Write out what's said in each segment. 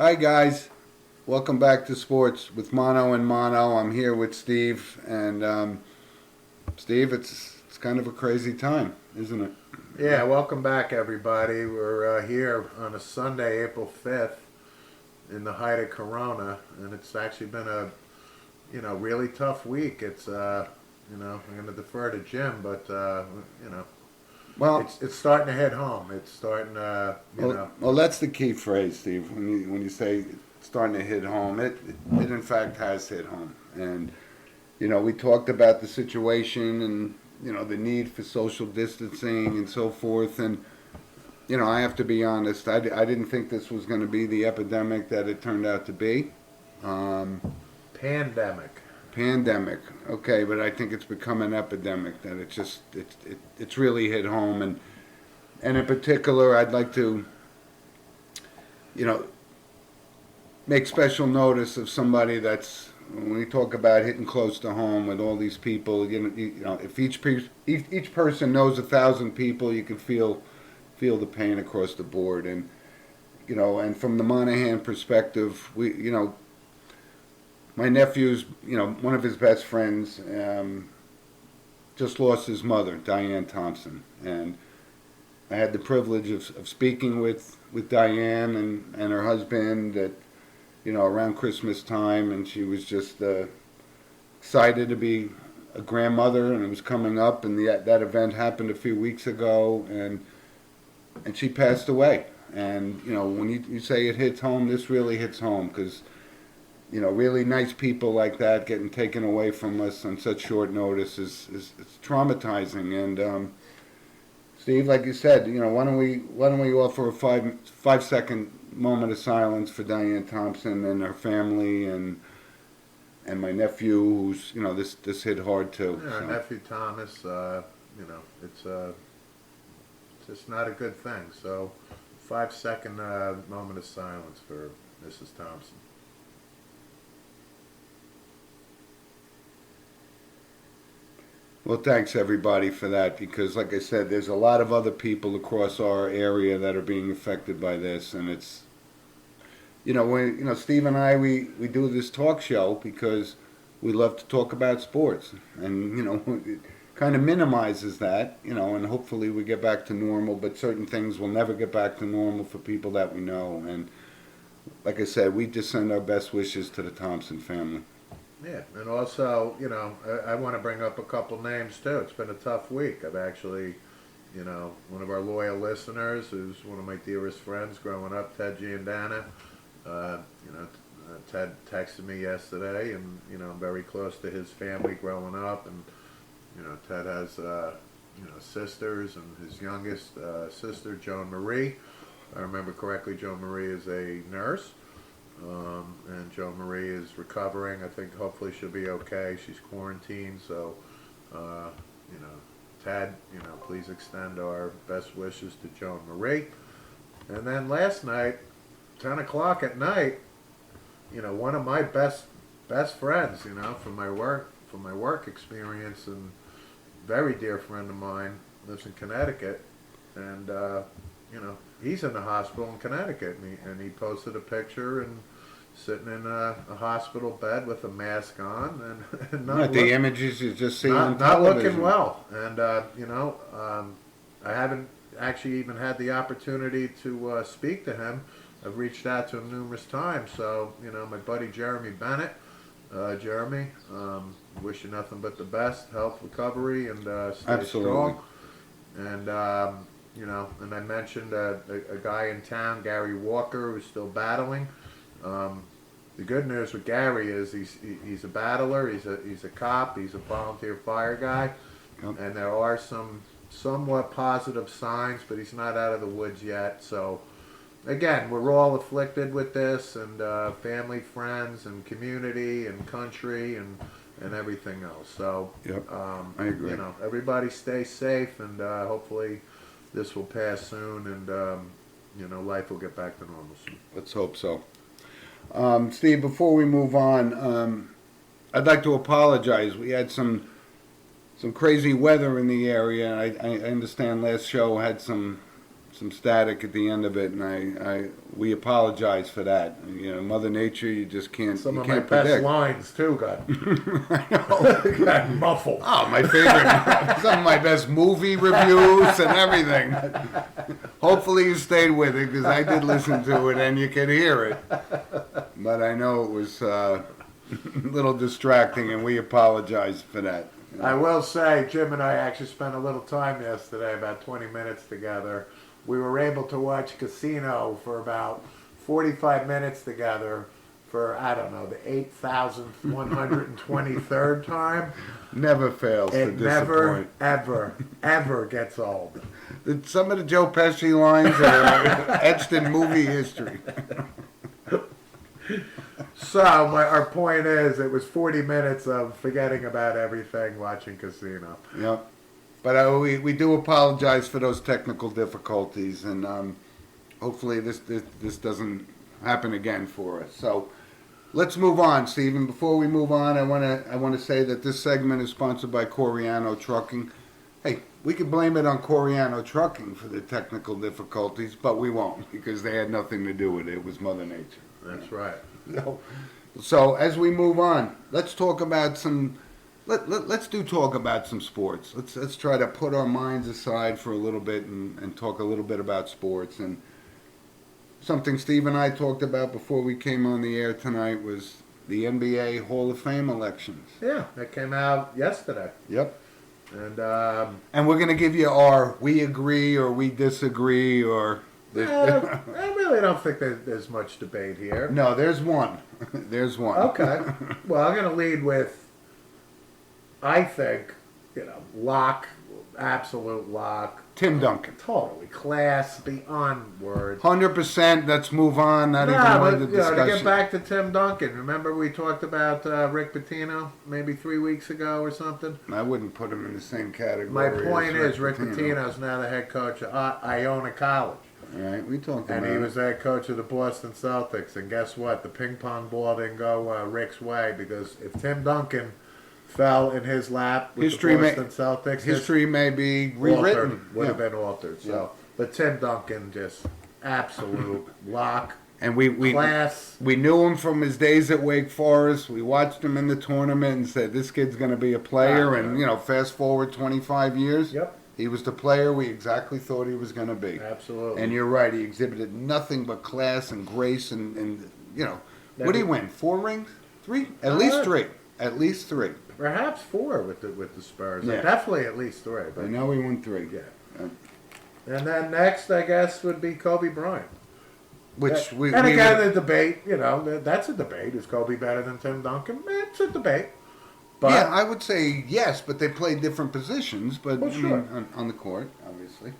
Hi guys, welcome back to Sports with Mono and Mono. I'm here with Steve, and Steve, it's kind of a crazy time, isn't it? Yeah, welcome back, everybody. We're here on a Sunday, April 5th, in the height of Corona, and it's actually been a really tough week. I'm going to defer to Jim, but you know, Well, it's starting to hit home. It's starting to, well, that's the key phrase, Steve. When you say it's starting to hit home, it in fact has hit home, and we talked about the situation and the need for social distancing and so forth, and I have to be honest. I didn't think this was going to be the epidemic that it turned out to be. Um, pandemic. Pandemic, okay, but I think it's become an epidemic. That it's really hit home, and in particular, I'd like to, you know, make special notice of somebody that's when we talk about hitting close to home with all these people. If each person knows 1,000 people, you can feel the pain across the board, and from the Monahan perspective, my nephew's, one of his best friends, just lost his mother, Diane Thompson, and I had the privilege of speaking with Diane and her husband at, around Christmas time, and she was just excited to be a grandmother, and it was coming up, and that event happened a few weeks ago, and she passed away. And when you say it hits home, this really hits home because really nice people like that getting taken away from us on such short notice is it's traumatizing. And Steve, like you said, why don't we offer a five second moment of silence for Diane Thompson and her family and my nephew, who's this hit hard too. Yeah, our So. nephew Thomas. It's just not a good thing. So, 5 second moment of silence for Mrs. Thompson. Well, thanks everybody for that because, like I said, there's a lot of other people across our area that are being affected by this, and it's when Steve and I we do this talk show because we love to talk about sports, and it kind of minimizes that, and hopefully we get back to normal. But certain things will never get back to normal for people that we know, and like I said, we just send our best wishes to the Thompson family. Yeah, and also, I want to bring up a couple names too. It's been a tough week. I've actually, one of our loyal listeners, who's one of my dearest friends growing up, Ted Giandana. Ted texted me yesterday, and I'm very close to his family growing up, and Ted has sisters, and his youngest sister, Joan Marie. If I remember correctly, Joan Marie is a nurse. And Joe Marie is recovering. I think hopefully she'll be okay. She's quarantined, so uh, you know, Ted, please extend our best wishes to Joan Marie. And then last night, 10 o'clock at night, one of my best friends, from my work experience, and very dear friend of mine, lives in Connecticut, and he's in the hospital in Connecticut, and he posted a picture and sitting in a hospital bed with a mask on and Not the images you just see on not television. looking well. And I haven't actually even had the opportunity to speak to him. I've reached out to him numerous times. So my buddy Jeremy Bennett. Jeremy, wish you nothing but the best, health, recovery, and stay Absolutely. strong. And and I mentioned a guy in town, Gary Walker, who's still battling. The good news with Gary is he's a battler. He's a cop. He's a volunteer fire guy, Yep. and there are some somewhat positive signs, but he's not out of the woods yet. So again, we're all afflicted with this, and family, friends, and community, and country, and everything else. So Yep. I agree. everybody stay safe, and hopefully this will pass soon, and life will get back to normal soon. Let's hope so. Steve, before we move on, I'd like to apologize. We had some crazy weather in the area. I understand last show had some some static at the end of it, and we apologize for that. You know, Mother Nature, you just can't. Some you of my can't best predict. lines too got muffled. Oh, my favorite. Some of my best movie reviews and everything. Hopefully you stayed with it, because I did listen to it and you could hear it. But I know it was a little distracting, and we apologize for that. I will say, Jim and I actually spent a little time yesterday, about 20 minutes together. We were able to watch Casino for about 45 minutes together for, I don't know, the 8,123rd time. Never fails to It never, disappoint. ever gets old. Some of the Joe Pesci lines are etched in movie history. So, our point is, it was 40 minutes of forgetting about everything, watching Casino. Yep. But we do apologize for those technical difficulties, and hopefully this doesn't happen again for us. So let's move on, Stephen. Before we move on, I want to say that this segment is sponsored by Coriano Trucking. Hey, we could blame it on Coriano Trucking for the technical difficulties, but we won't, because they had nothing to do with it. It was Mother Nature. That's right. So as we move on, let's talk about some. Let's talk about some sports. Let's try to put our minds aside for a little bit and talk a little bit about sports. And something Steve and I talked about before we came on the air tonight was the NBA Hall of Fame elections. Yeah, that came out yesterday. Yep. And we're going to give you our we agree or we disagree or. I really don't think there's much debate here. No, there's one. There's one. Okay. Well, I'm going to lead with, I think, lock, absolute lock. Tim Duncan. Totally. Class beyond words. 100%. Let's move on. Not even But, worth the discussion. to get back to Tim Duncan, remember we talked about Rick Pitino maybe 3 weeks ago or something? I wouldn't put him in the same category. My as point is, Rick Pitino. Pitino's now the head coach of Iona College. All right, we talked about And he it. was the head coach of the Boston Celtics. And guess what? The ping pong ball didn't go Rick's way, because if Tim Duncan fell in his lap with History the may- Boston Celtics, History may be rewritten. would have Yeah. been altered. So, Yeah. but Tim Duncan, just absolute lock, And we class. knew him from his days at Wake Forest. We watched him in the tournament and said, this kid's going to be a player. Yeah. And, fast forward 25 years, Yep, he was the player we exactly thought he was going to be. absolutely. And you're right, he exhibited nothing but class and grace and what did he win? 4 rings? 3? At least 3. At least 3. Perhaps 4 with the Spurs. Yeah. Definitely at least 3. I But, know he won 3. yeah. And then next, I guess, would be Kobe Bryant. Which we and we again, would- the debate, that's a debate. Is Kobe better than Tim Duncan? It's a debate. But yeah, I would say yes, but they played different positions. But Well, sure. on the court, obviously.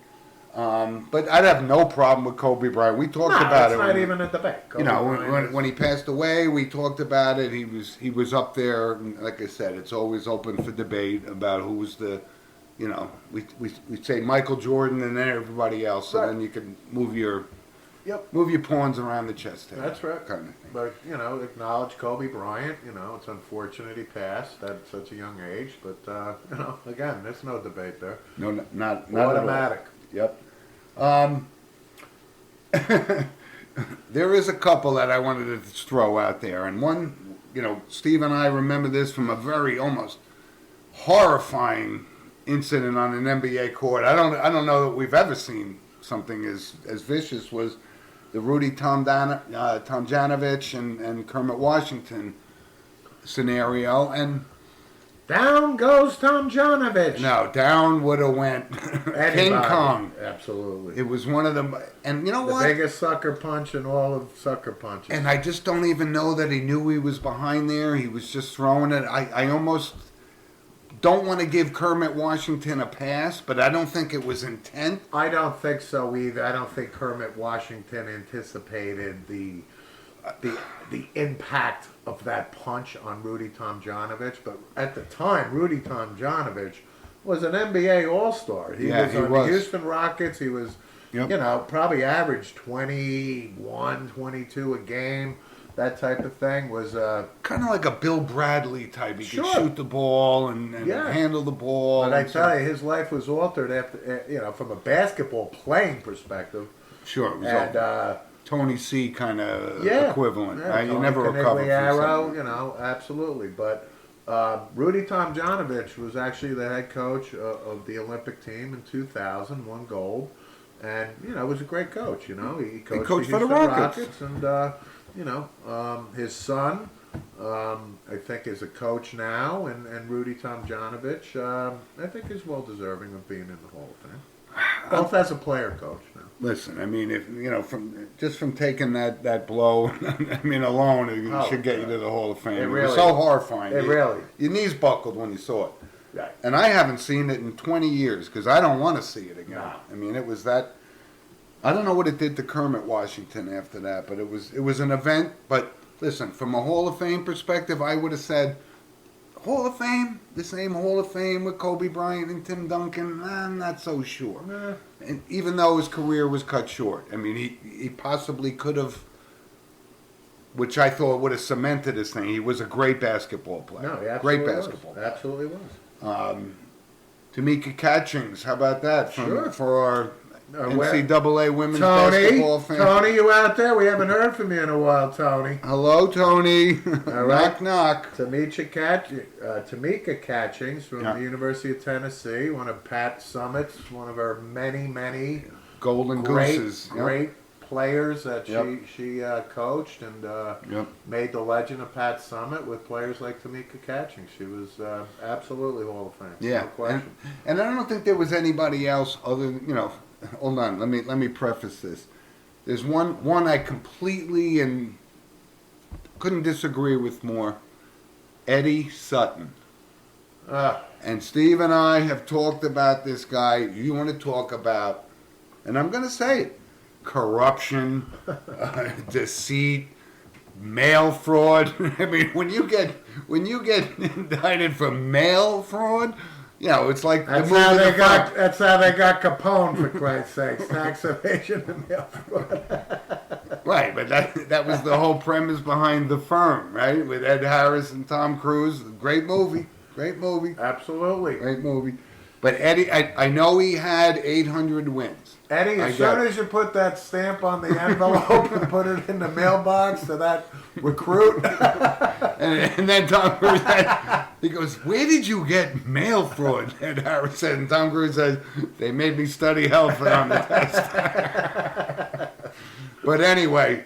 But I'd have no problem with Kobe Bryant. We talked about it's it. not when- even a debate. Kobe Bryant when, is- when he passed away, we talked about it. He was up there. And like I said, it's always open for debate about who was the, we say Michael Jordan and then everybody else, so Right. then you can move your Yep. pawns around the chess table. That's right. Kind of thing. But, acknowledge Kobe Bryant. It's unfortunate he passed at such a young age. But, again, there's no debate there. No, not at all. Automatic. Yep. There is a couple that I wanted to throw out there, and one, Steve and I remember this from a very almost horrifying incident on an NBA court. I don't know that we've ever seen something as vicious. Was the Rudy Tomjanovich and Kermit Washington scenario, and Down goes Tomjanovich. no, down would have went King Anybody. Kong. Absolutely. It was one of them, and you know The what? biggest sucker punch in all of sucker punches. And I just don't even know that he knew he was behind there. He was just throwing it. I almost don't want to give Kermit Washington a pass, but I don't think it was intent. I don't think so either. I don't think Kermit Washington anticipated the impact of that punch on Rudy Tomjanovich. But at the time, Rudy Tomjanovich was an NBA All-Star. He was on the Houston Rockets. He was, Yep. probably averaged 21, 22 a game. that type of thing was Kind of like a Bill Bradley type. He Sure. could shoot the ball and Yeah. handle the ball. But I and so- tell you, his life was altered after, from a basketball playing perspective. Sure, it was And all Tony C kind of yeah, equivalent, yeah, right? You Tony never recover Conigliaro, from something. absolutely. But Rudy Tomjanovich was actually the head coach of the Olympic team in 2000, won gold, and was a great coach. He coached, coached for the Houston Rockets. and his son, I think, is a coach now, and Rudy Tomjanovich, I think, is well deserving of being in the Hall of Fame. Both as a player coach now. Listen, I mean, if from taking that blow, I mean, alone, it Oh, should get you God. to the Hall of Fame. It It really- was so horrifying. It really. Your knees buckled when you saw it. Right. And I haven't seen it in 20 years because I don't want to see it again. No. I mean, it was that. I don't know what it did to Kermit Washington after that, but it was an event. But listen, from a Hall of Fame perspective, I would have said Hall of Fame, the same Hall of Fame with Kobe Bryant and Tim Duncan. I'm not so sure. Nah. And even though his career was cut short, I mean, he possibly could have, which I thought would have cemented his thing. He was a great basketball player. No, he absolutely great was. basketball. Absolutely was. Tamika Catchings, how about that? Sure. For our Where- NCAA Women's Tony, Basketball fan. Tony, you out there? We haven't heard from you in a while, Tony. Hello, Tony. All right. Knock, knock. Tamika Catchings from Yeah. the University of Tennessee, one of Pat Summitt's, one of our many Golden great, Gooses. Yep. great players that Yep. she coached and Yep. made the legend of Pat Summitt with players like Tamika Catchings. She was absolutely Hall of Fame. Yeah. No question. And I don't think there was anybody else other than, hold on, let me preface this. There's one I completely and couldn't disagree with more. Eddie Sutton. And Steve and I have talked about this guy. You want to talk about, and I'm going to say it, corruption, deceit, mail fraud. I mean, when you get indicted for mail fraud, it's like That's the movie how they The got. Fox. That's how they got Capone, for Christ's sakes. Tax evasion and mail fraud. Right, but that was the whole premise behind The Firm, right? With Ed Harris and Tom Cruise. Great movie. Absolutely. Great movie. But Eddie, I know he had 800 wins. Eddie, I as got soon it. as you put that stamp on the envelope and put it in the mailbox to that recruit, And then Tom Cruise he goes, "Where did you get mail fraud?" Ed Harris said, and Tom Cruise says, "They made me study health on the test." But anyway,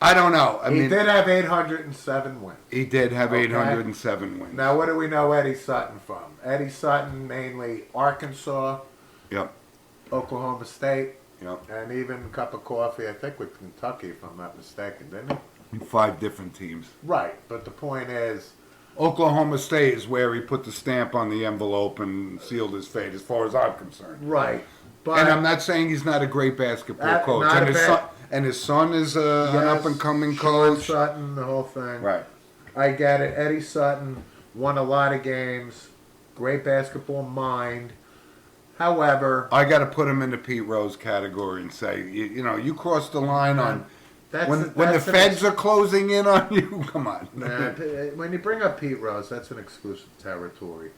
I don't know. I he mean, did have 807 wins. he did have Okay. 807 wins. Now, what do we know Eddie Sutton from? Eddie Sutton, mainly Arkansas, Yep, Oklahoma State, yep. and even a cup of coffee, I think, with Kentucky, if I'm not mistaken, didn't he? 5 different teams. Right, but the point is, Oklahoma State is where he put the stamp on the envelope and sealed his fate, as far as I'm concerned. right, but And I'm not saying he's not a great basketball Not coach. a bad- And his son is an yes, up-and-coming Sean coach. Sutton, the whole thing. Right. I get it. Eddie Sutton won a lot of games. Great basketball mind. However, I got to put him in the Pete Rose category and say, you crossed the line on when the that's an feds are closing in on you. Come on. Nah, when you bring up Pete Rose, that's an exclusive territory.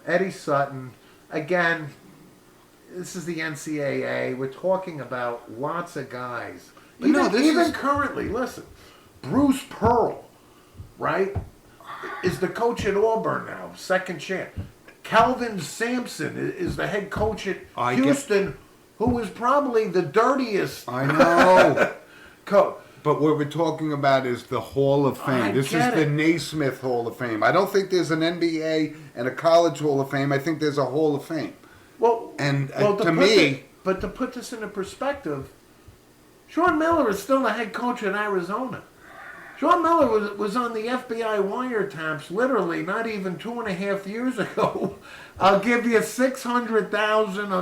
Eddie Sutton, again, this is the NCAA. We're talking about lots of guys. But no, Even currently, listen, Bruce Pearl, right, is the coach at Auburn now, second champ. Calvin Sampson is the head coach at I get- Houston, who is probably the dirtiest I know. coach. But what we're talking about is the Hall of Fame. I This is get the it. Naismith Hall of Fame. I don't think there's an NBA and a college Hall of Fame. I think there's a Hall of Fame. Well, And well, to me, but to put this into perspective, Sean Miller is still the head coach in Arizona. Sean Miller was on the FBI wiretaps literally not even 2.5 years ago. I'll give you 600,000.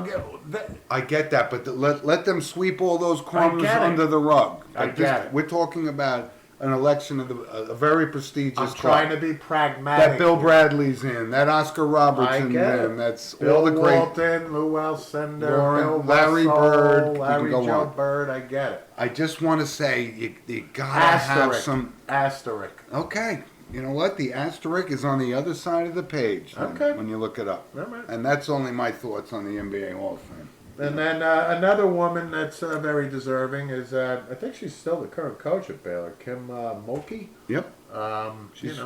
I get that, but let them sweep all those crumbs get it. under the rug. I But get it. We're talking about an election of a very prestigious I'm club. trying to be pragmatic. That Bill Bradley's in, that Oscar Robertson's get it. in, that's Bill all the great. Walton, Lou Alcindor, Lauren, Bill Larry Russell, Bird, you can Larry go Joe on. Bird. I get it. I just want to say you gotta have Asterisk. some. Asterisk. Okay, you know what? The asterisk is on the other side of the page. Okay. When you look it up, All right. and that's only my thoughts on the NBA Hall of Fame. And then another woman that's very deserving is I think she's still the current coach at Baylor, Kim Mulkey. Yep. She's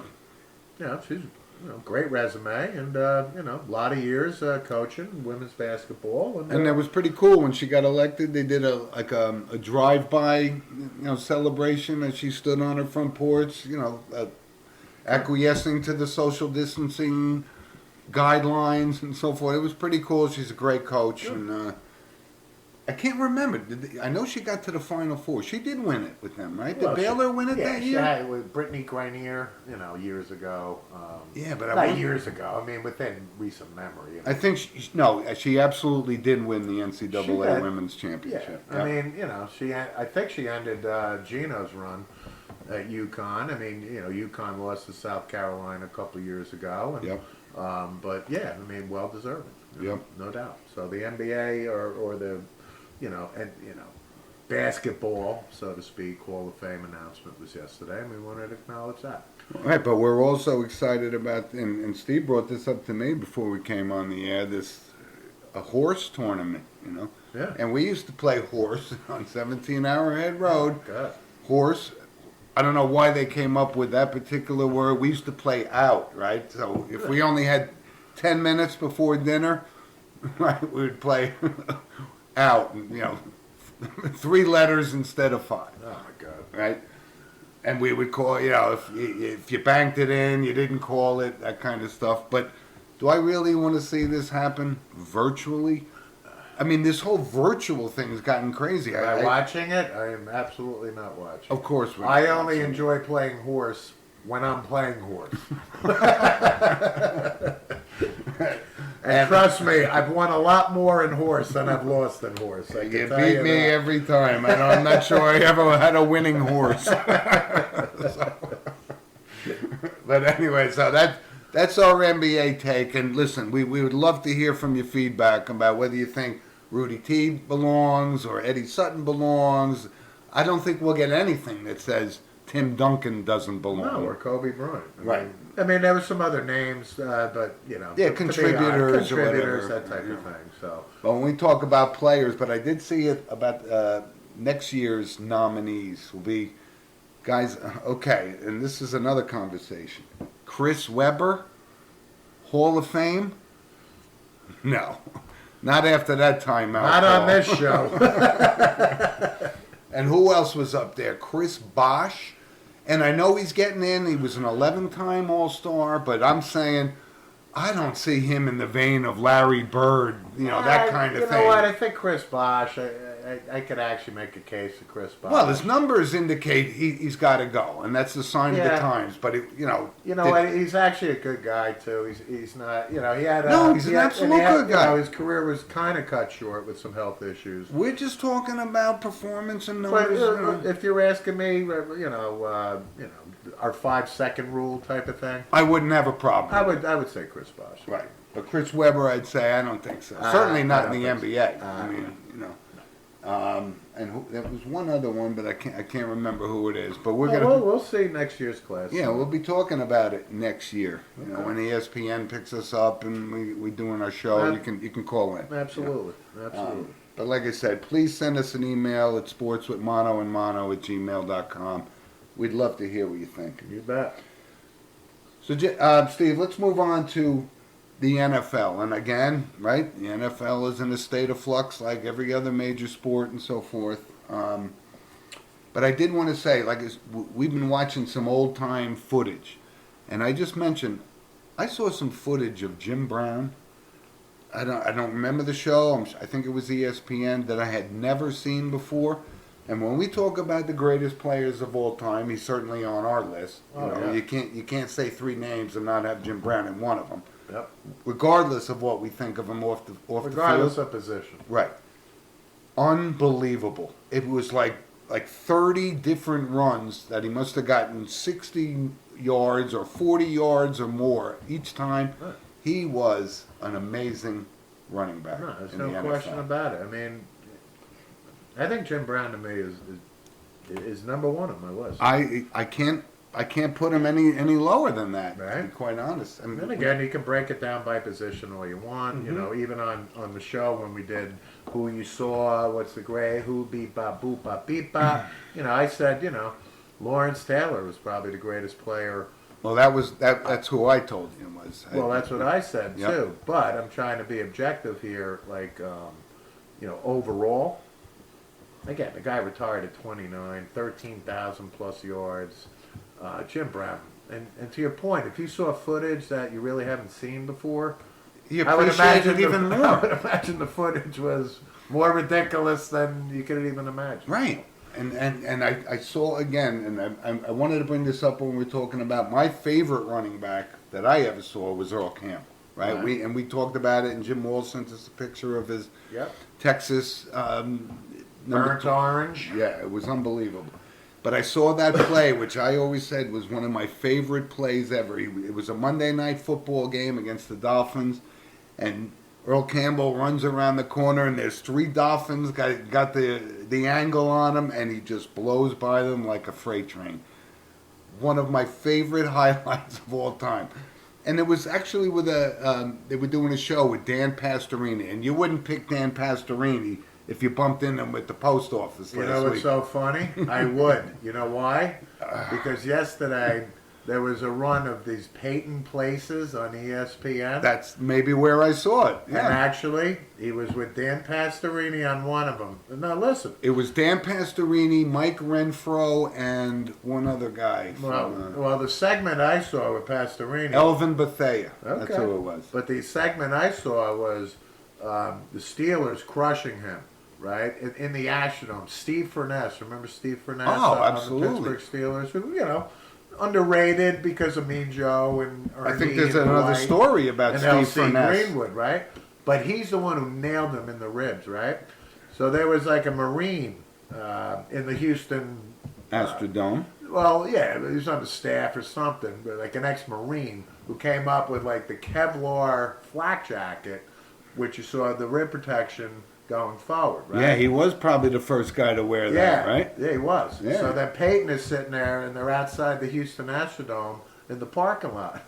great resume and a lot of years coaching women's basketball And that was pretty cool when she got elected. They did a drive-by, celebration as she stood on her front porch, acquiescing to the social distancing guidelines and so forth. It was pretty cool. She's a great coach, and I can't remember. I know she got to the Final Four. She did win it with them, right? Did Baylor win it that she year? had it with Brittany Grenier, years ago. Yeah, but not years ago. I mean, within recent memory. I think she absolutely did win the NCAA She did. Women's Yeah, Championship. I mean, I think she ended Gino's run at UConn. I mean, UConn lost to South Carolina a couple of years ago. And, Yep. but yeah, I mean, well deserving. Yep. No doubt. So the NBA or the, basketball, so to speak, Hall of Fame announcement was yesterday, and we wanted to acknowledge that. Right, but we're also excited about, and Steve brought this up to me before we came on the air, a horse tournament, Yeah. And we used to play horse on 17 Arrowhead Road. Good. Horse. I don't know why they came up with that particular word. We used to play out, right? So if we only had 10 minutes before dinner, right, we would play out, 3 letters instead of 5. Oh my God. Right? And we would call, if you banked it in, you didn't call it, that kind of stuff. But do I really want to see this happen virtually? I mean, this whole virtual thing has gotten crazy. Am I watching it? I am absolutely not watching. Of course we're I not only watching. enjoy playing horse when I'm playing horse. And trust me, I've won a lot more in horse than I've lost in horse. I You can tell beat you me that. every time. I'm not sure I ever had a winning horse. But anyway, so that's our NBA take. And listen, we would love to hear from your feedback about whether you think Rudy T belongs or Eddie Sutton belongs. I don't think we'll get anything that says Tim Duncan doesn't belong. No, or Kobe Bryant. Right. I mean, there were some other names, but Yeah, to be honest, contributors or contributors, whatever. that type of thing. So But when we talk about players, but I did see it about next year's nominees will be guys. Okay, and this is another conversation. Chris Webber, Hall of Fame? No, not after that timeout. not on Paul. this show. And who else was up there? Chris Bosh. And I know he's getting in. He was an 11-time All-Star, but I'm saying I don't see him in the vein of Larry Bird, that kind of thing. You know what? I think Chris Bosh. I could actually make a case for Chris Bosh. Well, his numbers indicate he's got to go, and that's the sign of the Yeah. times. But what? He's actually a good guy too. He's not. He had. No, he's an absolute good guy. His career was kind of cut short with some health issues. we're just talking about performance and But numbers. if you're asking me, our 5-second rule type of thing, I wouldn't have a problem. I would say Chris Bosh. Right. But Chris Webber, I'd say I don't think so. I Certainly not don't in the think so. NBA. I mean, and there was one other one, but I can't remember who it is. But we're gonna. We'll see next year's class. Yeah, we'll be talking about it next year. When ESPN picks us up and we doing our show, you can call in. Absolutely, absolutely. But like I said, please send us an email at sportswithmonoandmono@gmail.com. We'd love to hear what you think. You bet. So, Steve, let's move on to the NFL. And again, right, the NFL is in a state of flux like every other major sport and so forth. But I did want to say, we've been watching some old-time footage. And I just mentioned, I saw some footage of Jim Brown. I don't remember the show. I think it was ESPN that I had never seen before. And when we talk about the greatest players of all time, he's certainly on our list. Yeah. You can't say 3 names and not have Jim Brown in one of them, Yep. regardless of what we think of him off the Regardless field. of position. Right. Unbelievable. It was like like 30 different runs that he must have gotten 60 yards or 40 yards or more each time. Right. He was an amazing running back. No, there's in no the question NFL. about it. I mean, I think Jim Brown to me is number one on my list. I can't put him any lower than that. To Right. be quite honest. I And mean, then again, you can break it down by position all you want. You know, even on the show when we did who you saw, what's the gray, who beep bop boop bop beep bop. You know, I said, Lawrence Taylor was probably the greatest player. well, that's who I told you was. Well, that's what I said Yep. too. But I'm trying to be objective here. Like, overall, again, the guy retired at 29, 13,000 plus yards. Jim Brown. And to your point, if you saw footage that you really haven't seen before, He I would appreciated imagine it even I more. would imagine the footage was more ridiculous than you could even imagine. Right. And I saw again, and I wanted to bring this up when we were talking about my favorite running back that I ever saw was Earl Campbell. Right. Right. We talked about it, and Jim Wall sent us a picture of his Yep. Texas Burnt orange. Yeah, it was unbelievable. But I saw that play, which I always said was one of my favorite plays ever. It was a Monday night football game against the Dolphins, and Earl Campbell runs around the corner, and there's 3 Dolphins got the angle on him, and he just blows by them like a freight train. One of my favorite highlights of all time. And it was actually with they were doing a show with Dan Pastorini, and you wouldn't pick Dan Pastorini if you bumped into him at the post office You last know what's week. so funny? I would. You know why? Because yesterday there was a run of these Peyton Places on ESPN. That's maybe where I saw it. And Yeah. actually, he was with Dan Pastorini on one of them. Now listen. It was Dan Pastorini, Mike Renfro, and one other guy. Well, the segment I saw with Pastorini. Elvin Bethea. That's Okay. who it was. But the segment I saw was the Steelers crushing him, right? In the Astrodome. Steve Furness. Remember Steve Furness? Oh, on absolutely. the Pittsburgh Steelers. Who, underrated because of Mean Joe and I think Ernie there's and another Dwight story about and Steve L.C. Furness. Greenwood, right? But he's the one who nailed him in the ribs, right? So there was like a Marine in the Houston Astrodome. well, yeah, he was on the staff or something, but like an ex-Marine who came up with like the Kevlar flak jacket, which you saw the rib protection going forward, right? Yeah, he was probably the first guy to wear that, right? Yeah, he was. Yeah. So then Peyton is sitting there, and they're outside the Houston Astrodome in the parking lot,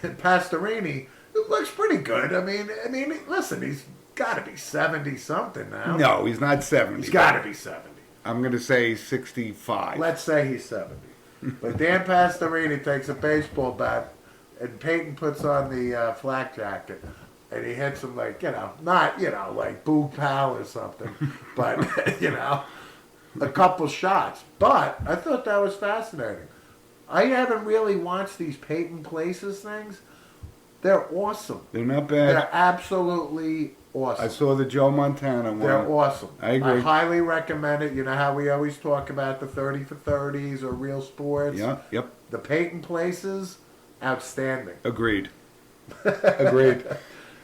and Pastorini looks pretty good. I mean, listen, he's got to be 70 something now. No, he's not 70. He's got to be 70. I'm going to say 65. Let's say he's 70. But Dan Pastorini takes a baseball bat, and Peyton puts on the flak jacket, and he hits him like, not, like Boog Pal or something, but, a couple shots. But I thought that was fascinating. I haven't really watched these Peyton Places things. They're awesome. They're not bad. They're absolutely awesome. I saw the Joe Montana one. They're awesome. I agree. I highly recommend it. You know how we always talk about the 30 for 30s or Real Sports? Yeah, yep. The Peyton Places, outstanding. Agreed. Agreed.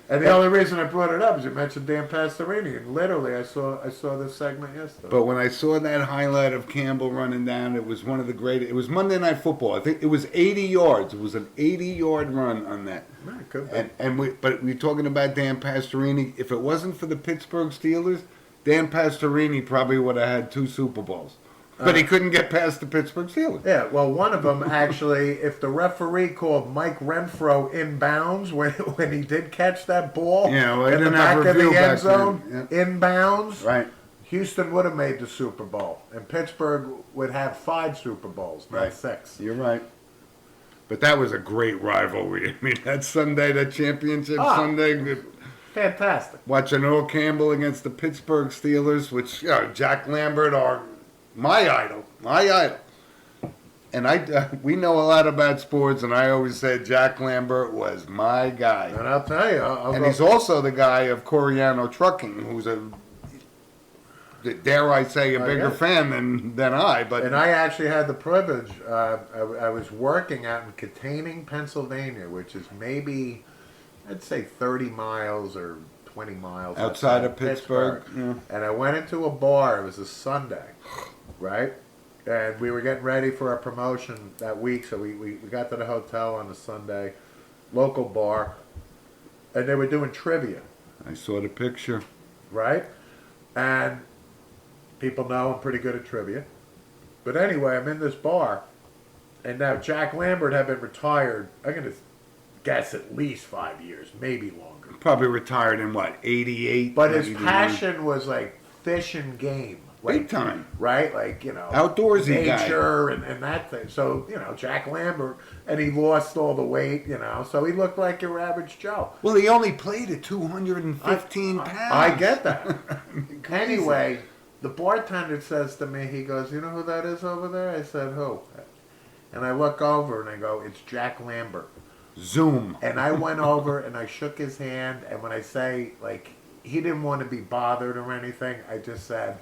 And the only reason I brought it up is you mentioned Dan Pastorini, and literally I saw this segment yesterday. But when I saw that highlight of Campbell running down, it was one of the great. It was Monday Night Football. I think it was 80 yards. It was an 80-yard run on that. No, it could be. But we're talking about Dan Pastorini. If it wasn't for the Pittsburgh Steelers, Dan Pastorini probably would have had 2 Super Bowls. But he couldn't get past the Pittsburgh Steelers. Yeah, well, one of them actually, if the referee called Mike Renfro inbounds when he did catch that ball Yeah, well, they in the didn't have back of review the back end zone, then. inbounds, Right. Houston would have made the Super Bowl, and Pittsburgh would have 5 Super Bowls, not Right. 6. You're right. But that was a great rivalry. I mean, that Sunday, that championship Sunday, Fantastic. watching Earl Campbell against the Pittsburgh Steelers, which Jack Lambert are my idol. And we know a lot about sports, and I always said Jack Lambert was my guy. And I'll tell you, I'll And go- he's also the guy of Coriano Trucking, who's dare I say, a bigger yeah. fan than I. But And I actually had the privilege. I was working out in Katanning, Pennsylvania, which is maybe, I'd say 30 miles or 20 miles outside of Pittsburgh. Yeah. And I went into a bar. It was a Sunday. right? And we were getting ready for a promotion that week, so we got to the hotel on a Sunday, local bar, and they were doing trivia, I saw the picture. right? And people know I'm pretty good at trivia. But anyway, I'm in this bar, and now Jack Lambert had been retired, I'm going to guess at least 5 years, maybe longer. Probably retired in what, 88? But his 89? passion was like fish and game. Like, Big time. Right? Like, you know, Outdoorsy guy. nature and that thing. So, you know, Jack Lambert, and he lost all the weight, you know, so he looked like your average Joe. Well, he only played at 215 pounds. I get that. Crazy. Anyway, the bartender says to me, he goes, you know who that is over there? I said, who? And I look over and I go, it's Jack Lambert. Zoom. And I went over and I shook his hand, and when I say, like, he didn't want to be bothered or anything, I just said,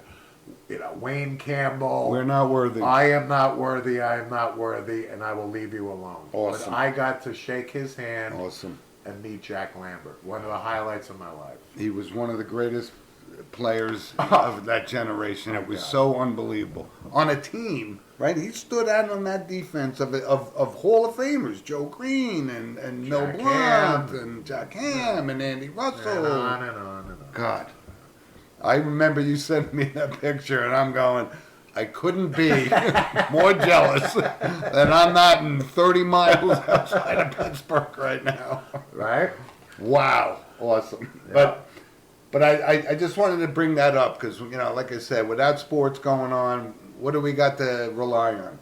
you know, Wayne Campbell. We're not worthy. I am not worthy, I am not worthy, and I will leave you alone. Awesome. But I got to shake his hand Awesome. and meet Jack Lambert. One of the highlights of my life. He was one of the greatest players of that generation. It was so unbelievable. On a team, right? He stood out on that defense of Hall of Famers, Joe Green and Mel Jack Blount Ham. and Jack Ham and Andy Russell. And on and on and on. God. I remember you sent me that picture, and I'm going, I couldn't be more jealous that I'm not in 30 miles outside of Pittsburgh right now. Right? Wow. Awesome. Yeah. But I just wanted to bring that up because, you know, like I said, without sports going on, what do we got to rely on?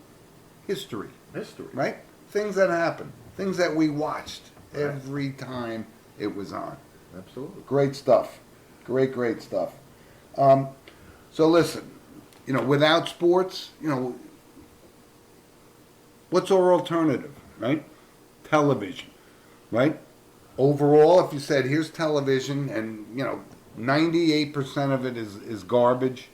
History, History. right? Things that happen, things that we watched Right. every time it was on. Absolutely. Great stuff. Great stuff. So listen, you know, without sports, you know, what's our alternative, right? Television, right? Overall, if you said, here's television, and, you know, 98% of it is garbage,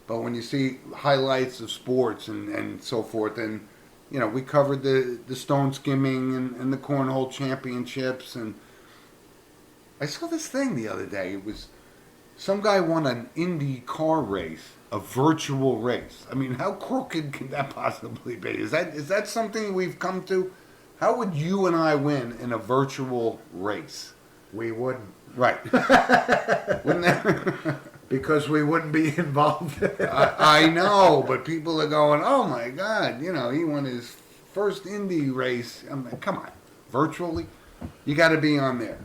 but when you see highlights of sports and so forth, and, you know, we covered the stone skimming and the cornhole championships, and I saw this thing the other day. It was some guy won an Indy car race, a virtual race. I mean, how crooked can that possibly be? Is that something we've come to? How would you and I win in a virtual race? We wouldn't. Right. Wouldn't that? Because we wouldn't be involved. I know, but people are going, oh my God, you know, he won his first Indy race. I'm like, come on, virtually? You got to be on there.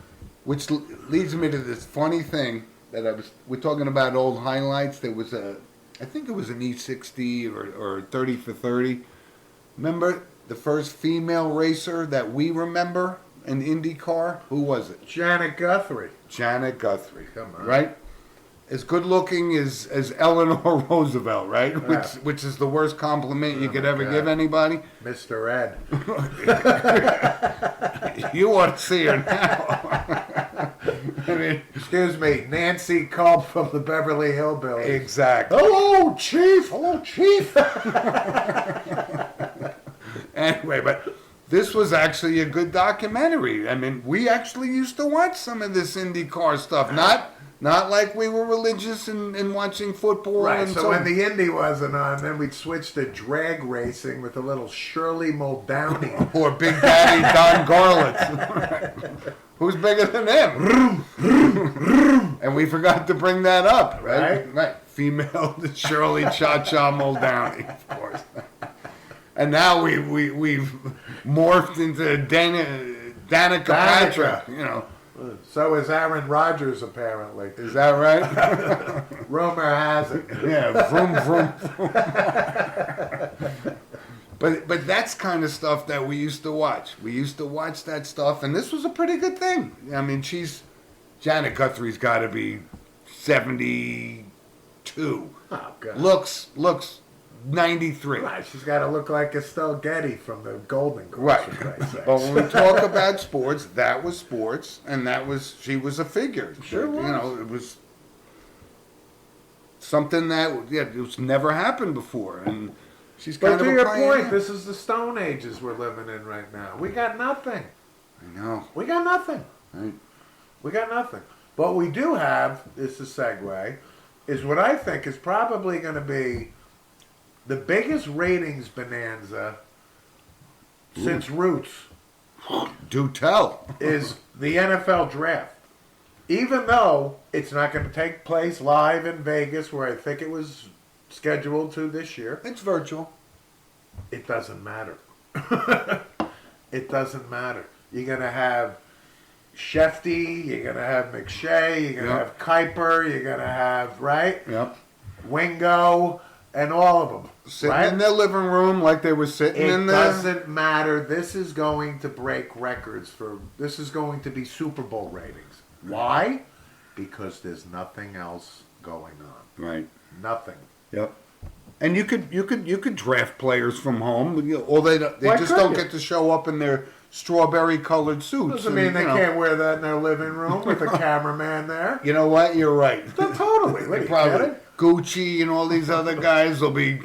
Which leads me to this funny thing that we're talking about old highlights. There was I think it was an E60 or 30 for 30. Remember the first female racer that we remember in IndyCar? Who was it? Janet Guthrie. Janet Guthrie. Come on. Right? As good looking as Eleanor Roosevelt, right? Yeah. Which is the worst compliment you Oh could my ever God. give anybody. Mr. Ed. You ought to see her now. I mean, Excuse me, Nancy Culp from the Beverly Hillbillies. exactly. Hello, Chief. Hello, Chief. Anyway, but this was actually a good documentary. I mean, we actually used to watch some of this IndyCar stuff. Not like we were religious in watching football. Right, and so when the Indy wasn't on, then we'd switch to drag racing with a little Shirley Muldowney. or Big Daddy Don Garlitz. Who's bigger than him? And we forgot to bring that up, right? Right. Female Shirley Cha-Cha Muldowney, of course. And now we've morphed into Danica Patrick, you know. So is Aaron Rodgers, apparently. Is that right? Rumor has it. Yeah, vroom, vroom. But that's kind of stuff that we used to watch. We used to watch that stuff, and this was a pretty good thing. I mean, Janet Guthrie's got to be 72. Oh, God. Looks 93. Right, she's got to look like Estelle Getty from the Golden Girls. Right. for Christ's sakes. But when we talk about sports, that was sports, and she was a figure. Sure was. You know, it was something that it was never happened before, and she's kind But of to a your pioneer. point, this is the Stone Ages we're living in right now. We got nothing. I know. We got nothing. Right? We got nothing. What we do have, is the segue, is what I think is probably going to be the biggest ratings bonanza since Roots Do tell. is the NFL draft. Even though it's not going to take place live in Vegas, where I think it was scheduled to this year, It's virtual. it doesn't matter. It doesn't matter. You're going to have Shefty, you're going to have McShay, you're going to Yep. have Kuiper, you're going to have, right? Yep. Wingo, and all of them. Sitting right? in their living room like they were sitting It in the. doesn't matter. This is going to break records for. This is going to be Super Bowl ratings. Why? Because there's nothing else going on. Right. Nothing. Yep. And you could draft players from home, or they Why just couldn't don't you? get to show up in their strawberry colored suits. Doesn't mean and, they you know, can't wear that in their living room with a cameraman there. You know what? You're right. No, totally. What, are you Probably kidding? Gucci and all these other guys will be,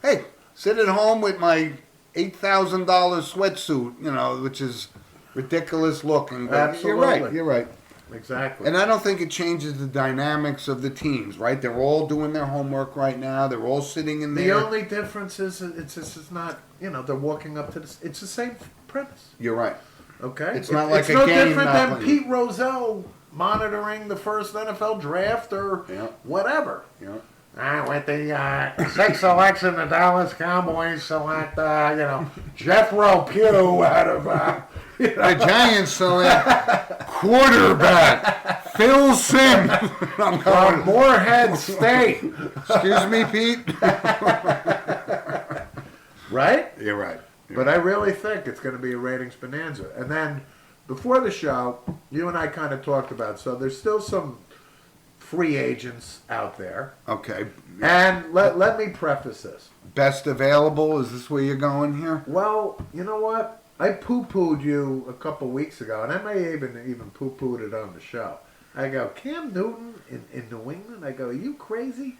hey, sit at home with my $8,000 sweatsuit, which is ridiculous looking. But Absolutely. You're right. Exactly. And I don't think it changes the dynamics of the teams, right? They're all doing their homework right now. They're all sitting in the there. only difference is it's not. They're walking up to this. It's the same premise. You're right. Okay. It's not like it's a no game different not than playing. Pete Rozelle monitoring the first NFL draft or Yeah. whatever. Yeah. With the sixth selection, the Dallas Cowboys select, Jethro Pugh out of, The Giants select quarterback Phil Simms. I'm from going. Moorhead State. Excuse me, Pete. Right? You're right. But I really think it's going to be a ratings bonanza. And then before the show, you and I kind of talked about, so there's still some free agents out there. Okay. And let me preface this. Best available. Is this where you're going here? Well, you know what? I poo-pooed you a couple weeks ago, and I may even poo-pooed it on the show. I go, Cam Newton in New England? I go, are you crazy?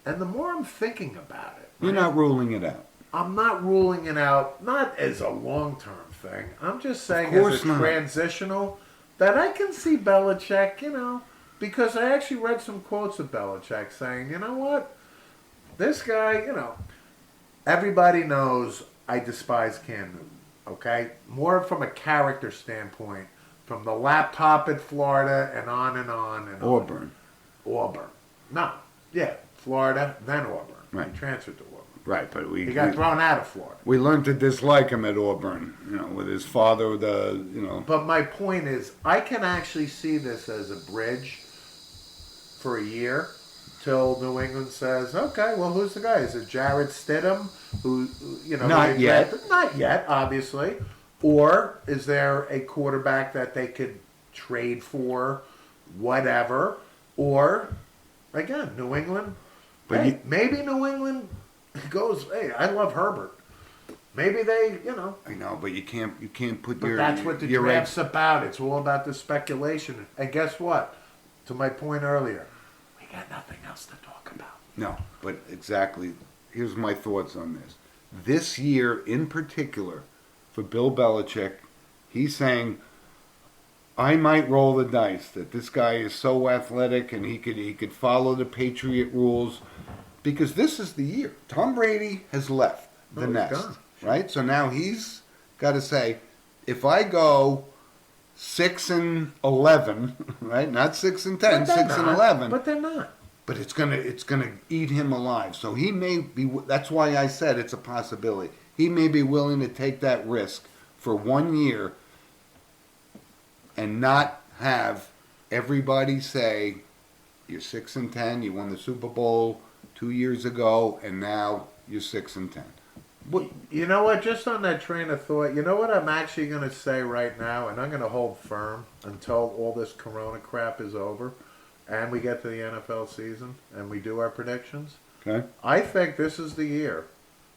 And the more I'm thinking about it, You're not ruling it out. I'm not ruling it out, not as a long-term thing. I'm just saying course as a not. transitional, that I can see Belichick, because I actually read some quotes of Belichick saying, you know what? This guy, everybody knows I despise Cam Newton, okay? More from a character standpoint, from the laptop at Florida and on and on and Auburn. on. Auburn. No, yeah, Florida, then Auburn. Right. He transferred to Auburn. Right, but He got thrown out of Florida. we learned to dislike him at Auburn. With his father, But my point is, I can actually see this as a bridge for a year till New England says, okay, well, who's the guy? Is it Jared Stidham? Not yet. Not yet, obviously. Or is there a quarterback that they could trade for, whatever? Or, again, New England. But Maybe New England goes, hey, I love Herbert. Maybe they, I know, but you can't put But your. that's what the your draft's about. It's all about the speculation. And guess what? To my point earlier, we got nothing else to talk about. No, but exactly. Here's my thoughts on this. This year in particular, for Bill Belichick, he's saying, I might roll the dice that this guy is so athletic and he could follow the Patriot rules, because this is the year. Tom Brady has left the Oh, he's nest, gone. right? So now he's got to say, if I go 6-11, right? Not 6-10, But they're 6-11. But they're not. But it's gonna eat him alive. So he may be. That's why I said it's a possibility. He may be willing to take that risk for 1 year and not have everybody say, "You're 6-10. You won the Super Bowl 2 years ago, and now you're 6-10." You know what? Just on that train of thought, you know what I'm actually going to say right now, and I'm going to hold firm until all this Corona crap is over, and we get to the NFL season, and we do our predictions. Okay. I think this is the year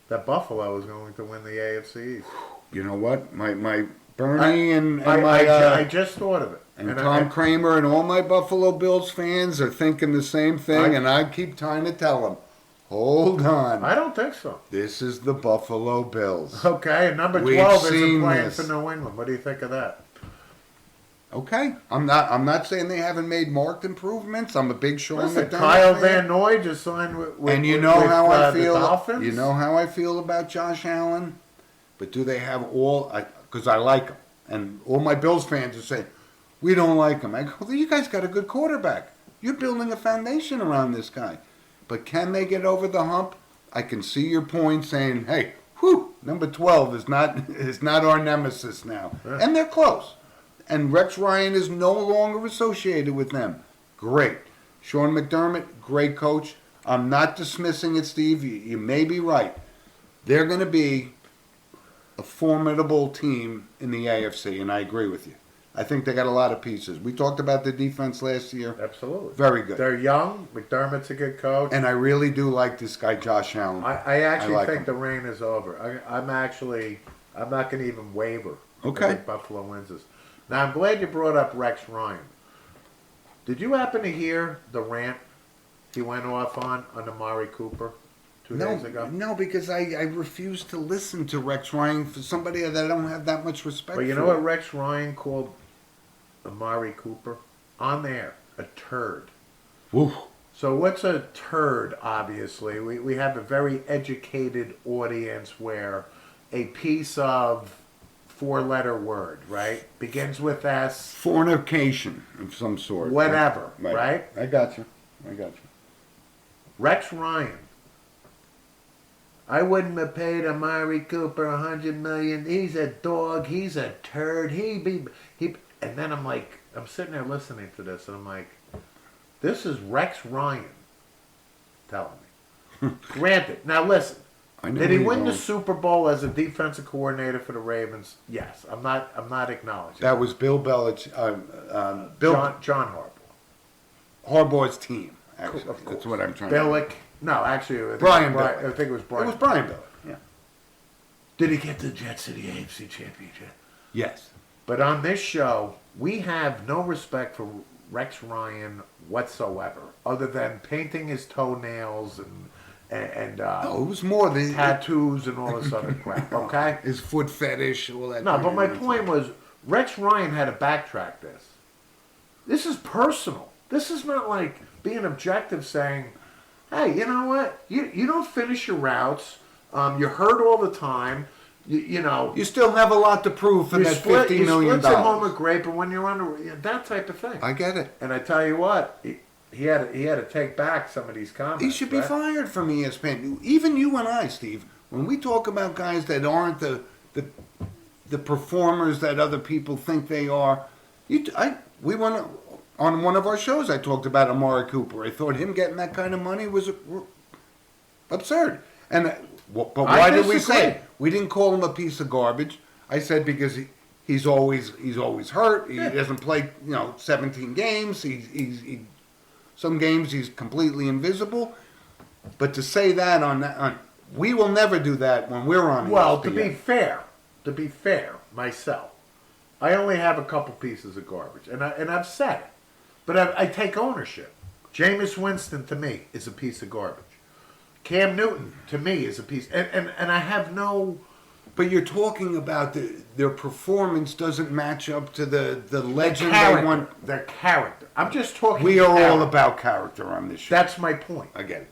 that Buffalo is going to win the AFC East. You know what? My Bernie and I my just thought of it. and Tom Kramer and all my Buffalo Bills fans are thinking the same thing, and I keep trying to tell them, hold on. I don't think so. This is the Buffalo Bills. Okay, and number We've 12 isn't seen playing this. for New England. What do you think of that? Okay, I'm not saying they haven't made marked improvements. I'm a big Sean Listen, McDermott Kyle fan. Van Noy just signed with And you know how I the feel. Dolphins. You know how I feel about Josh Allen. But do they have all? Because I like him, and all my Bills fans are saying we don't like him. I go, well, you guys got a good quarterback. You're building a foundation around this guy. But can they get over the hump? I can see your point saying, hey, number 12 is not our nemesis now, Yeah. and they're close. And Rex Ryan is no longer associated with them. Great. Sean McDermott, great coach. I'm not dismissing it, Steve. You may be right. They're going to be a formidable team in the AFC, and I agree with you. I think they got a lot of pieces. We talked about the defense last year. Absolutely. Very good. They're young. McDermott's a good coach. And I really do like this guy, Josh Allen. I actually like think him. the reign is over. I'm not going to even waver. Okay. I think Buffalo wins this. Now, I'm glad you brought up Rex Ryan. Did you happen to hear the rant he went off on Amari Cooper 2 days ago? No, because I refuse to listen to Rex Ryan for somebody that I don't have that much respect for. But you know what Rex Ryan called Amari Cooper? On there, a turd. Woo. So what's a turd, obviously? We have a very educated audience where a piece of four-letter word, right? Begins with S. Fornication of some sort. Whatever, right? I got you. Rex Ryan. I wouldn't have paid Amari Cooper $100 million. He's a dog. He's a turd. he. And then I'm sitting there listening to this, and I'm like, this is Rex Ryan telling me. Granted. Now listen. Did he win the Super Bowl as a defensive coordinator for the Ravens? Yes. I'm not acknowledging That was Bill Belichick. John Harbaugh. Harbaugh's team. Actually, Of course. that's what I'm trying Billick. No, actually, I think Brian it was Billick. I think it was Brian. It was Brian Billick. Yeah. Did he get the Jets to the AFC Championship? Yes. But on this show, we have no respect for Rex Ryan whatsoever, other than painting his toenails and No, it was more the tattoos and all this other crap. Okay. his foot fetish, all that. No, kind but of my nonsense. point was, Rex Ryan had to backtrack this. This is personal. This is not like being objective saying, hey, you know what? You don't finish your routes. You're hurt all the time. You know. You still have a lot to prove for that $50 million. You split your home with grape, and when you're under that type of thing. I get it. And I tell you what, he had to take back some of these comments. He should be right? fired from ESPN. Even you and I, Steve, when we talk about guys that aren't the performers that other people think they are, we want to. On one of our shows, I talked about Amari Cooper. I thought him getting that kind of money was absurd. And but why did we disagree. say we didn't call him a piece of garbage? I said because he's always hurt. He doesn't play 17 games. He some games he's completely invisible. But to say that on we will never do that when we're on. Well, ESPN. to be fair, myself, I only have a couple pieces of garbage, and I've said it, but I take ownership. Jameis Winston to me is a piece of garbage. Cam Newton to me is a piece, and I have no. But you're talking about their performance doesn't match up to the legend character, they want. their character. I'm just talking. We are all character. about character on this show. That's my point. I get it.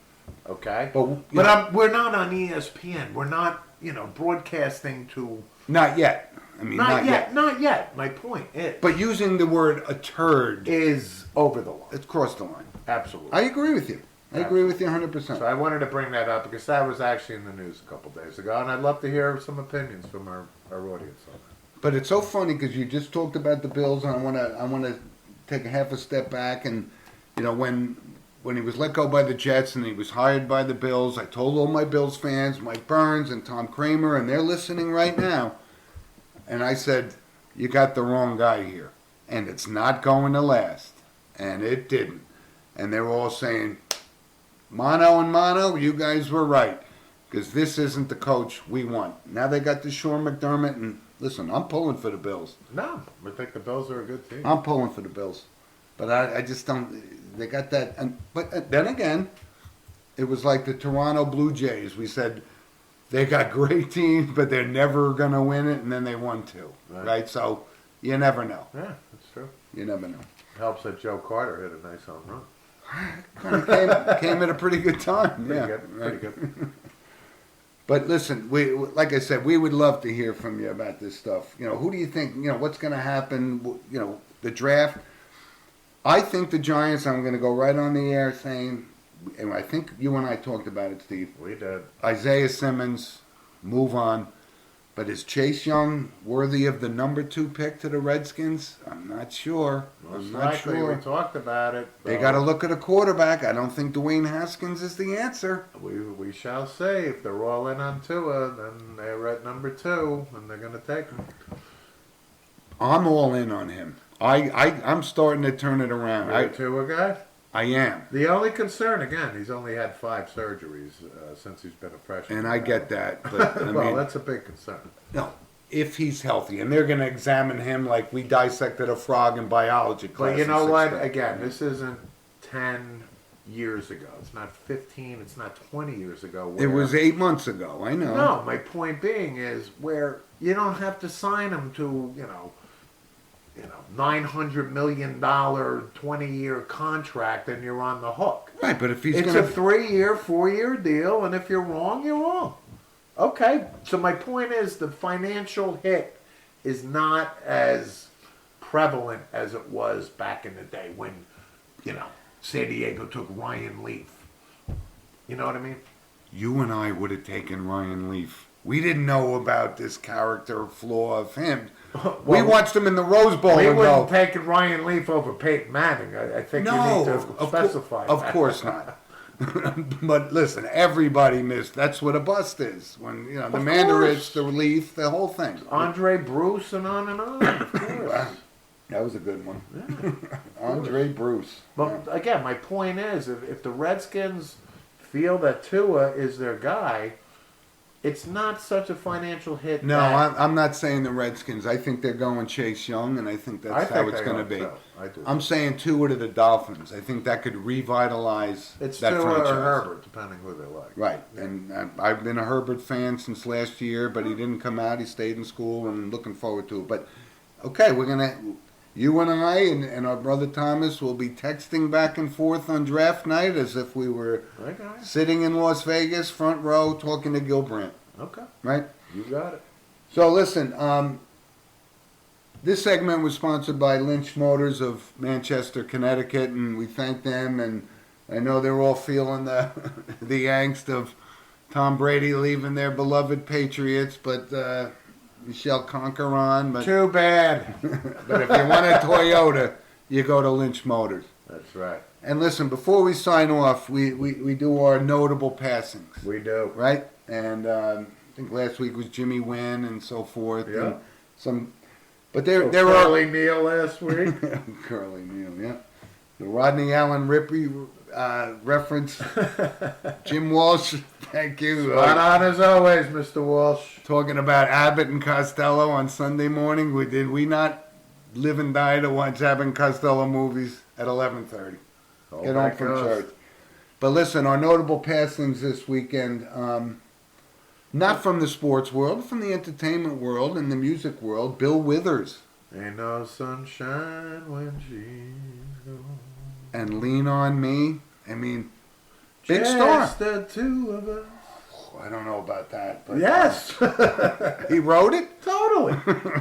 Okay, But we're not on ESPN. We're not broadcasting to. Not yet. I mean, not yet. Not yet. My point is. But using the word a turd, is over the line. it's crossed the line. Absolutely. I agree with you. I agree with you 100%. So I wanted to bring that up because that was actually in the news a couple days ago, and I'd love to hear some opinions from our audience on that. But it's so funny because you just talked about the Bills, and I want to take a half a step back. And when he was let go by the Jets and he was hired by the Bills, I told all my Bills fans, Mike Burns and Tom Kramer, and they're listening right now. And I said, you got the wrong guy here, and it's not going to last. And it didn't. And they were all saying, mano and mano, you guys were right. Because this isn't the coach we want. Now they got this Sean McDermott, and listen, I'm pulling for the Bills. No, I think the Bills are a good team. I'm pulling for the Bills. But I just don't, they got that. But then again, it was like the Toronto Blue Jays. We said, they got great teams, but they're never going to win it, and then they won two. Right? So You never know. Yeah, that's true. You never know. Helps that Joe Carter hit a nice home run. Kind of came at a pretty good time. Pretty Yeah, good. right. Pretty good. But listen, like I said, we would love to hear from you about this stuff. You know, who do you think? You know, what's going to happen? You know, the draft. I think the Giants. I'm going to go right on the air saying, and I think you and I talked about it, Steve. We did. Isaiah Simmons, move on. But is Chase Young worthy of the number 2 pick to the Redskins? I'm not sure. Most I'm not likely, sure. we talked about it. They got to look at a quarterback. I don't think Dwayne Haskins is the answer. We shall see. If they're all in on Tua, then they're at number 2, and they're going to take him. I'm all in on him. I'm starting to turn it around. You're a Tua guy? I am. The only concern, again, he's only had 5 surgeries since he's been a freshman. And I get that. But, I Well, mean, that's a big concern. no, if he's healthy. And they're going to examine him like we dissected a frog in biology class. But you in know sixth what? grade. Again, this isn't 10 years ago. It's not 15. It's not 20 years ago. It was 8 months ago. I know. No, my point being is where you don't have to sign him to, $900 million 20-year contract and you're on the hook. Right, but if he's It's going a 3-year, 4-year deal, and if you're wrong, you're wrong. Okay, so my point is the financial hit is not as prevalent as it was back in the day when, San Diego took Ryan Leaf. You know what I mean? You and I would have taken Ryan Leaf. We didn't know about this character flaw of him. We watched him in the Rose Bowl We and wouldn't go, take Ryan Leaf over Peyton Manning. I think you need to specify of that. course not. But listen, everybody missed. That's what a bust is. When the Of Mandarich, course. the Leaf, the whole thing. Andre Bruce and on, of course. That was a good one. Yeah. Andre Bruce. But again, my point is, if the Redskins feel that Tua is their guy, it's not such a financial hit. No, that I'm not saying the Redskins. I think they're going Chase Young, and I think that's how it's going to be. I do. I'm saying Tua to the Dolphins. I think that could revitalize It's that Tua franchise. or Herbert, depending who they like. Right, and I've been a Herbert fan since last year, but he didn't come out. He stayed in school, and I'm looking forward to it. But okay, you and I and our brother Thomas will be texting back and forth on draft night as if we were Okay. sitting in Las Vegas, front row, talking to Gil Brandt. Okay. Right. You got it. So listen, this segment was sponsored by Lynch Motors of Manchester, Connecticut, and we thank them. And I know they're all feeling the the angst of Tom Brady leaving their beloved Patriots, but we shall conquer on. But Too bad. but if you want a Toyota, you go to Lynch Motors. That's right. And listen, before we sign off, we do our notable passings, We do. right? And I think last week was Jimmy Wynn and so forth. Yeah. And some, but there are Curly Neal last week. Curly Neal, yeah. The Rodney Allen Rippey reference. Jim Walsh, thank you. Spot on as always, Mr. Walsh. Talking about Abbott and Costello on Sunday morning. Did we not live and die to watch Abbott and Costello movies at 11:30? Get home from church. But listen, our notable passings this weekend, not from the sports world, from the entertainment world and the music world. Bill Withers Ain't no sunshine when she's gone. and Lean on Me. I mean, big star. Just the two of us. I don't know about that, but Yes. he wrote it. Totally.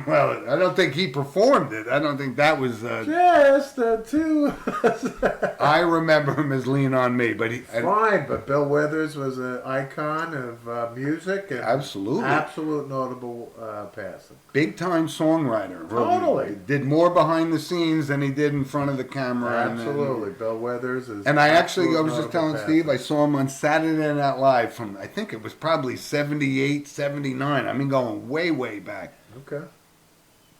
Well, I don't think he performed it. I don't think that was. Just the two of us. I remember him as Lean on Me, but he Fine, but Bill Withers was an icon of music and absolutely absolute notable passing. big time songwriter. Totally. Did more behind the scenes than he did in front of the camera. Absolutely. Bill Withers is. And I was absolute just notable telling passing. Steve, I saw him on Saturday Night Live from, I think it was probably 78, 79. I mean, going way, way back. Okay.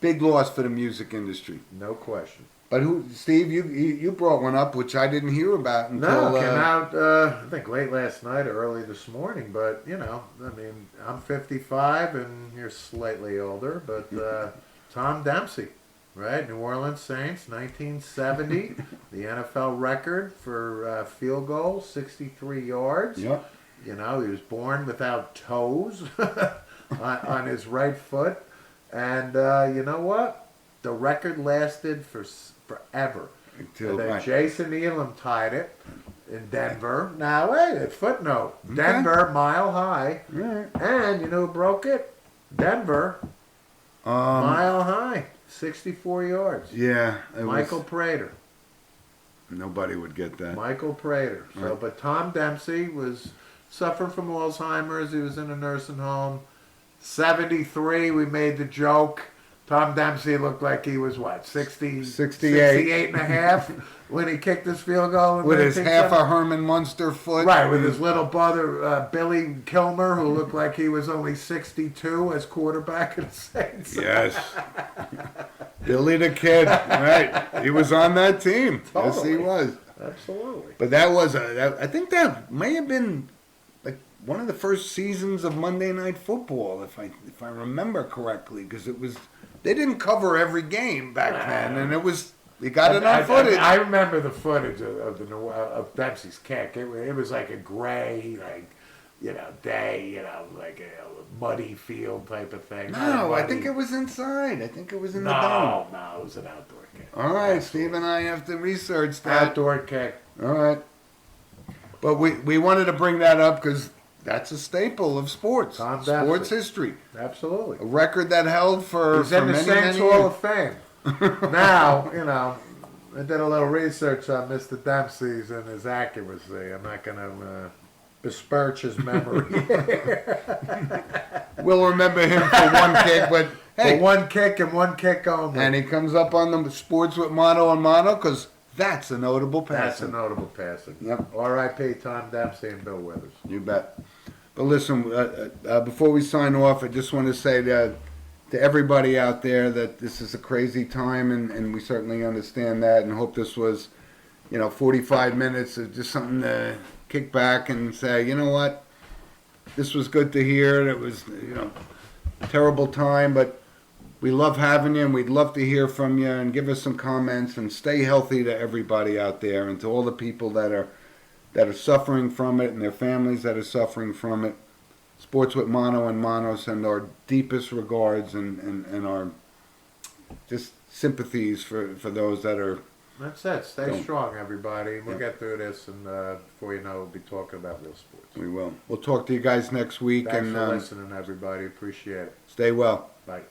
Big loss for the music industry. No question. But Steve, you brought one up, which I didn't hear about until... No, it came out, I think late last night or early this morning, but, I'm 55 and you're slightly older, but Tom Dempsey, right? New Orleans Saints, 1970, the NFL record for field goal, 63 yards. Yep. He was born without toes on his right foot. And you know what? the record lasted for forever. Until And then right. Jason Elam tied it in Denver. Now wait, a footnote. Okay. Denver, Mile High. Right. And you know who broke it? Denver, Mile High. 64 yards. Yeah, it Michael was, Prater. nobody would get that. Michael Prater. So, Right. but Tom Dempsey was suffering from Alzheimer's. He was in a nursing home. 73, we made the joke. Tom Dempsey looked like he was what, 68. 68 and a half when he kicked his field goal in With his half 1970? a Herman Munster foot. Right, with his little brother Billy Kilmer, who looked like he was only 62 as quarterback of the Saints. Yes. Billy the Kid, right. He was on that team. Yes, he Totally. was. Absolutely. But that was, I think that may have been like one of the first seasons of Monday Night Football, if I remember correctly, because it was, they didn't cover every game back then, and it was, you got enough footage. I remember the footage of Dempsey's kick. It was like a gray, like, day, like a muddy field type of thing. No, I think it was inside. I think it was in the dome. No, it was an outdoor kick. All right, Steve and I have to research that. Outdoor kick. All right. But we wanted to bring that up because that's a staple of sports. Tom Sports Dempsey. history. Absolutely. A record that held for, He's for in the many, Saints many Hall years. of Fame. Now, I did a little research on Mr. Dempsey's and his accuracy. I'm not going to besmirch his memory. We'll remember him for one kick, but hey, For one kick and one kick only. and he comes up on the sports with Mono and Mono because that's a notable That's a passing. notable passing. Yep. R.I.P. Tom Dempsey and Bill Withers. You bet. But listen, before we sign off, I just want to say that to everybody out there that this is a crazy time, and we certainly understand that, and hope this was, 45 minutes of just something to kick back and say, you know what, this was good to hear. It was, a terrible time, but we love having you, and we'd love to hear from you, and give us some comments, and stay healthy to everybody out there, and to all the people that are suffering from it, and their families that are suffering from it. Sports with Mono and Mono send our deepest regards and our just sympathies for those that are. That's it. Stay Don't. strong, everybody. We'll Yeah. get through this, and before you know, we'll be talking about real sports. We will. We'll talk to you guys next week, Thanks and for listening, everybody. Appreciate it. stay well. Bye.